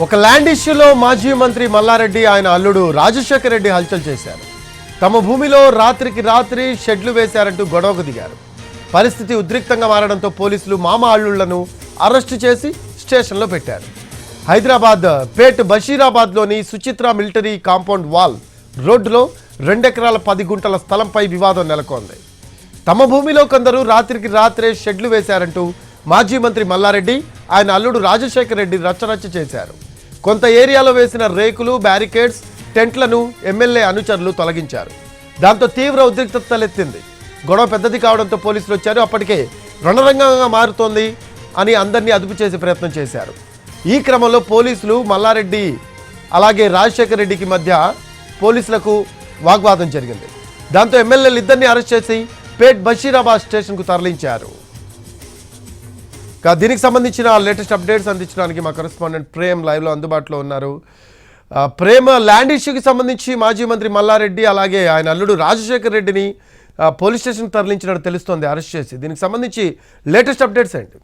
ఒక ల్యాండ్ ఇష్యూలో మాజీ మంత్రి మల్లారెడ్డి ఆయన అల్లుడు రాజశేఖర్ రెడ్డి హల్చల్ చేశారు. తమ భూమిలో రాత్రికి రాత్రి షెడ్లు వేశారంటూ గొడవకు దిగారు. పరిస్థితి ఉద్రిక్తంగా మారడంతో పోలీసులు మామ అల్లుళ్లను అరెస్టు చేసి స్టేషన్లో పెట్టారు. హైదరాబాద్ పేట్ బషీరాబాద్లోని సుచిత్ర మిలిటరీ కాంపౌండ్ వాల్ రోడ్డులో 2 ఎకరాల 10 గుంటల స్థలంపై వివాదం నెలకొంది. తమ భూమిలో కొందరు రాత్రికి రాత్రే షెడ్లు వేశారంటూ మాజీ మంత్రి మల్లారెడ్డి ఆయన అల్లుడు రాజశేఖర్ రెడ్డి రచ్చరచ్చ చేశారు. కొంత ఏరియాలో వేసిన రేకులు, బ్యారికేడ్స్, టెంట్లను ఎమ్మెల్యే అనుచరులు తొలగించారు. దాంతో తీవ్ర ఉద్రిక్తత తలెత్తింది. గొడవ పెద్దది కావడంతో పోలీసులు వచ్చారు. అప్పటికే రణరంగంగా మారుతోంది అని అందరినీ అదుపు చేసే ప్రయత్నం చేశారు. ఈ క్రమంలో పోలీసులు మల్లారెడ్డి అలాగే రాజశేఖర్ రెడ్డికి మధ్య పోలీసులకు వాగ్వాదం జరిగింది. దాంతో ఎమ్మెల్యేలు ఇద్దరిని అరెస్ట్ చేసి పేట్ బషీరాబాద్ స్టేషన్కు తరలించారు. దీనికి సంబంధించిన లేటెస్ట్ అప్డేట్స్ అందించడానికి మా కరెస్పాండెంట్ ప్రేమ్ లైవ్లో అందుబాటులో ఉన్నారు. ప్రేమ్, ల్యాండ్ ఇష్యూకి సంబంధించి మాజీ మంత్రి మల్లారెడ్డి అలాగే ఆయన అల్లుడు రాజశేఖర్ రెడ్డిని పోలీస్ స్టేషన్ తరలించినట్టు తెలుస్తోంది అరెస్ట్ చేసి. దీనికి సంబంధించి లేటెస్ట్ అప్డేట్స్ ఏంటి?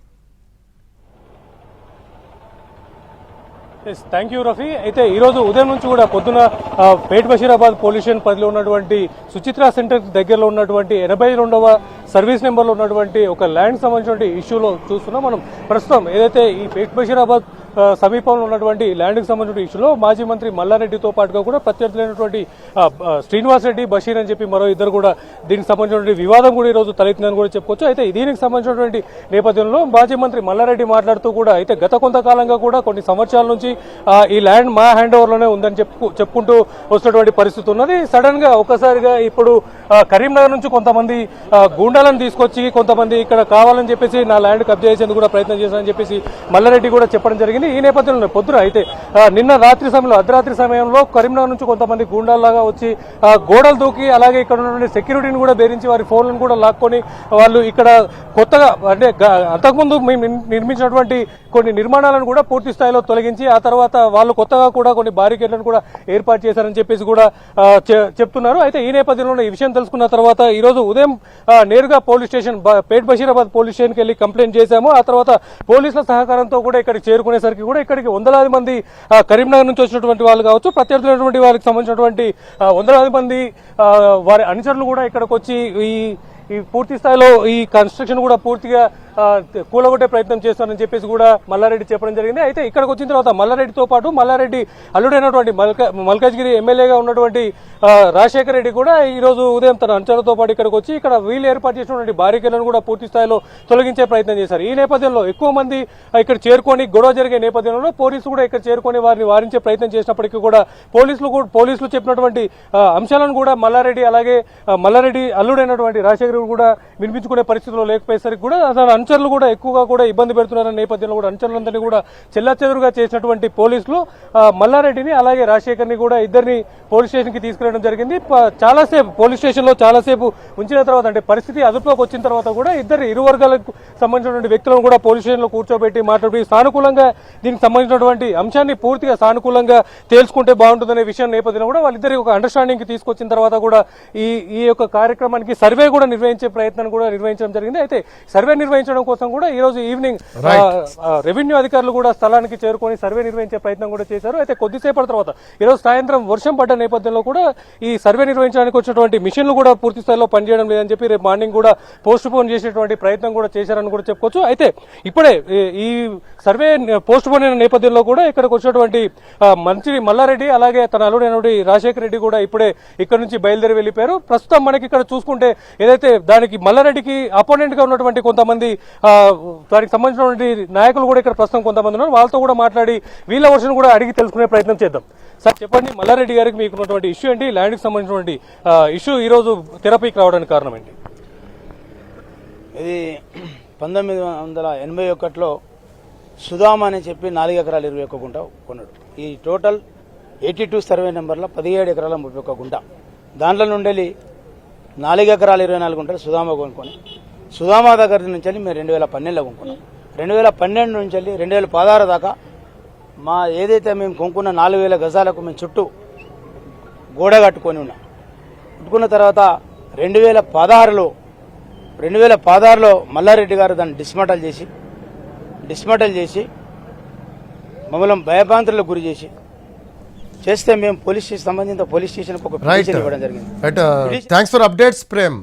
Thank you Rafi. అయితే ఈరోజు ఉదయం నుంచి కూడా పొద్దున పేట్ బషీరాబాద్ పోలీస్ స్టేషన్ పరిధిలో ఉన్నటువంటి సుచిత్ర సెంటర్ దగ్గరలో ఉన్నటువంటి 82వ సర్వీస్ నెంబర్లో ఉన్నటువంటి ఒక ల్యాండ్ సంబంధించిన ఇష్యూలో చూస్తున్నాం మనం. ప్రస్తుతం ఏదైతే ఈ పేట్ బషీరాబాద్ సమీపంలో ఉన్నటువంటి ల్యాండ్కి సంబంధించిన ఇష్యూలో మాజీ మంత్రి మల్లారెడ్డితో పాటుగా కూడా ప్రత్యర్థులైనటువంటి శ్రీనివాస్ రెడ్డి, బషీర్ అని చెప్పి మరో ఇద్దరు కూడా దీనికి సంబంధించినటువంటి వివాదం కూడా ఈరోజు తలెత్తిందని కూడా చెప్పుకోవచ్చు. అయితే దీనికి సంబంధించినటువంటి నేపథ్యంలో మాజీ మంత్రి మల్లారెడ్డి మాట్లాడుతూ కూడా అయితే గత కొంతకాలంగా కూడా కొన్ని సంవత్సరాల నుంచి ఈ ల్యాండ్ మా హ్యాండ్ ఓవర్లోనే ఉందని చెప్పుకుంటూ వస్తున్నటువంటి పరిస్థితి ఉన్నది. సడన్ గా ఒక్కసారిగా ఇప్పుడు కరీంనగర్ నుంచి కొంతమంది గూండాలను తీసుకొచ్చి కొంతమంది ఇక్కడ కావాలని చెప్పేసి నా ల్యాండ్ కబ్జా చేసేందుకు కూడా ప్రయత్నం చేశారని చెప్పేసి మల్లారెడ్డి కూడా చెప్పడం జరిగింది. ఈ నేపథ్యంలో పొద్దున అయితే నిన్న రాత్రి సమయంలో అర్ధరాత్రి సమయంలో కరీంనగర్ నుంచి కొంతమంది గూండాల్లాగా వచ్చి గోడలు దూకి అలాగే ఇక్కడ ఉన్నటువంటి సెక్యూరిటీని కూడా బెదిరించి వారి ఫోన్లను కూడా లాక్కొని వాళ్ళు ఇక్కడ కొత్తగా అంటే అంతకుముందు మేము నిర్మించినటువంటి కొన్ని నిర్మాణాలను కూడా పూర్తి స్థాయిలో తొలగించి ఆ తర్వాత వాళ్ళు కొత్తగా కూడా కొన్ని బారికేడ్లను కూడా ఏర్పాటు చేశారని చెప్పేసి కూడా చెప్తున్నారు. అయితే ఈ నేపథ్యంలో ఈ విషయం తెలుసుకున్న తర్వాత ఈ రోజు ఉదయం నేరుగా పోలీస్ స్టేషన్ పేట్ బషీరాబాద్ పోలీస్ స్టేషన్కి వెళ్ళి కంప్లైంట్ చేశాము. ఆ తర్వాత పోలీసుల సహకారంతో కూడా ఇక్కడికి చేరుకునేసరికి కూడా ఇక్కడికి వందలాది మంది కరీంనగర్ నుంచి వచ్చినటువంటి వాళ్ళు కావచ్చు, ప్రత్యర్థులైనటువంటి వాళ్ళకి సంబంధించినటువంటి వందలాది మంది వారి అనుచరులు కూడా ఇక్కడికి వచ్చి ఈ పూర్తి స్థాయిలో ఈ కన్స్ట్రక్షన్ కూడా పూర్తిగా కూలగొట్టే ప్రయత్నం చేస్తారని చెప్పేసి కూడా మల్లారెడ్డి చెప్పడం జరిగింది. అయితే ఇక్కడికి వచ్చిన తర్వాత మల్లారెడ్డితో పాటు మల్లారెడ్డి అల్లుడైనటువంటి మల్కాజ్గిరి ఎమ్మెల్యేగా ఉన్నటువంటి రాజశేఖర్ రెడ్డి కూడా ఈ రోజు ఉదయం తన అనుచరులతో పాటు ఇక్కడికి వచ్చి ఇక్కడ వీళ్ళు ఏర్పాటు చేసినటువంటి బారికేడ్లను కూడా పూర్తి స్థాయిలో తొలగించే ప్రయత్నం చేశారు. ఈ నేపథ్యంలో ఎక్కువ మంది ఇక్కడ చేరుకొని గొడవ జరిగే నేపథ్యంలో పోలీసులు కూడా ఇక్కడ చేరుకొని వారిని వారించే ప్రయత్నం చేసినప్పటికీ కూడా పోలీసులు చెప్పినటువంటి అంశాలను కూడా మల్లారెడ్డి అలాగే మల్లారెడ్డి అల్లుడైనటువంటి రాజశేఖర్ కూడా వినిపించుకునే పరిస్థితిలో లేకపోయేసరికి కూడా అసలు అనుచరులు కూడా ఎక్కువగా కూడా ఇబ్బంది పెడుతున్నారన్న నేపథ్యంలో కూడా అనుచరులందరినీ కూడా చెల్లాచెదురుగా చేసినటువంటి పోలీసులు మల్లారెడ్డిని అలాగే రాజశేఖర్ని కూడా ఇద్దరిని పోలీస్ స్టేషన్ కి తీసుకెళ్లడం జరిగింది. చాలాసేపు పోలీస్ స్టేషన్ లో చాలాసేపు ఉంచిన తర్వాత అంటే పరిస్థితి అదుపులోకి వచ్చిన తర్వాత కూడా ఇరు వర్గాలకు సంబంధించినటువంటి వ్యక్తులను కూడా పోలీస్ స్టేషన్ లో కూర్చోబెట్టి మాట్లాడి సానుకూలంగా దీనికి సంబంధించినటువంటి అంశాన్ని పూర్తిగా సానుకూలంగా తేల్చుకుంటే బాగుంటుందనే విషయం నేపథ్యంలో కూడా వాళ్ళిద్దరి ఒక అండర్స్టాండింగ్ కి తీసుకొచ్చిన తర్వాత కూడా ఈ యొక్క కార్యక్రమానికి సర్వే కూడా నిర్వహించే ప్రయత్నం కూడా నిర్వహించడం జరిగింది. అయితే సర్వే నిర్వహించడం కోసం కూడా ఈ రోజు ఈవినింగ్ రెవెన్యూ అధికారులు కూడా స్థలానికి చేరుకొని సర్వే నిర్వహించే ప్రయత్నం కూడా చేశారు. అయితే కొద్దిసేపటి తర్వాత ఈ రోజు సాయంత్రం వర్షం పడ్డ నేపథ్యంలో కూడా ఈ సర్వే నిర్వహించడానికి వచ్చినటువంటి మిషన్లు కూడా పూర్తి స్థాయిలో పనిచేయడం లేదని చెప్పి రేపు మార్నింగ్ కూడా పోస్ట్ పోన్ చేసేటువంటి ప్రయత్నం కూడా చేశారని కూడా చెప్పుకోవచ్చు. అయితే ఇప్పుడే ఈ సర్వే పోస్ట్ పోన్ అయిన నేపథ్యంలో కూడా ఇక్కడికి వచ్చినటువంటి మంత్రి మల్లారెడ్డి అలాగే తన అల్లుడైనటువంటి రాజశేఖర్ రెడ్డి కూడా ఇప్పుడే ఇక్కడ నుంచి బయలుదేరి వెళ్లిపోయారు. ప్రస్తుతం మనకి ఇక్కడ చూసుకుంటే ఏదైతే దానికి మల్లారెడ్డికి అపోనెంట్ గా ఉన్నటువంటి కొంతమంది దానికి సంబంధించినటువంటి నాయకులు కూడా ఇక్కడ ప్రస్తుతం కొంతమంది ఉన్నారు. వాళ్ళతో కూడా మాట్లాడి వీళ్ళ వర్షన్ కూడా అడిగి తెలుసుకునే ప్రయత్నం చేద్దాం. సార్ చెప్పండి, మల్లారెడ్డి గారికి మీకు ఉన్నటువంటి ఇష్యూ ఏంటి? ల్యాండ్ కి సంబంధించినటువంటి ఇష్యూ ఈ రోజు తెరపైకి రావడానికి కారణం ఏంటి? ఇది 1981లో సుధామ అని చెప్పి 4 ఎకరాల 21 గుంట కొన్నాడు. ఈ టోటల్ 82 సర్వే నెంబర్లో 17 ఎకరాల 31 గుంట. దాంట్లో నుండి 4 ఎకరాల 24 గుంటలు సుధామ కొనుక్కొని సుధామ దగ్గర నుంచి వెళ్ళి మేము 2012లో కొనుక్కున్నాం. 2012 నుంచి వెళ్ళి 2016 దాకా మా ఏదైతే మేము కొనుక్కున్న 4000 గజాలకు మేము చుట్టూ గోడ కట్టుకొని ఉన్నాం. కట్టుకున్న తర్వాత 2016లో మల్లారెడ్డి గారు దాన్ని డిస్మటల్ చేసి మమ్మల్ని భయభ్రాంతులకు గురి చేస్తే మేము సంబంధిత పోలీస్ స్టేషన్కి ఒక రైట్ పిటిషన్ ఇవ్వడం జరిగింది. Right thanks for updates Prem.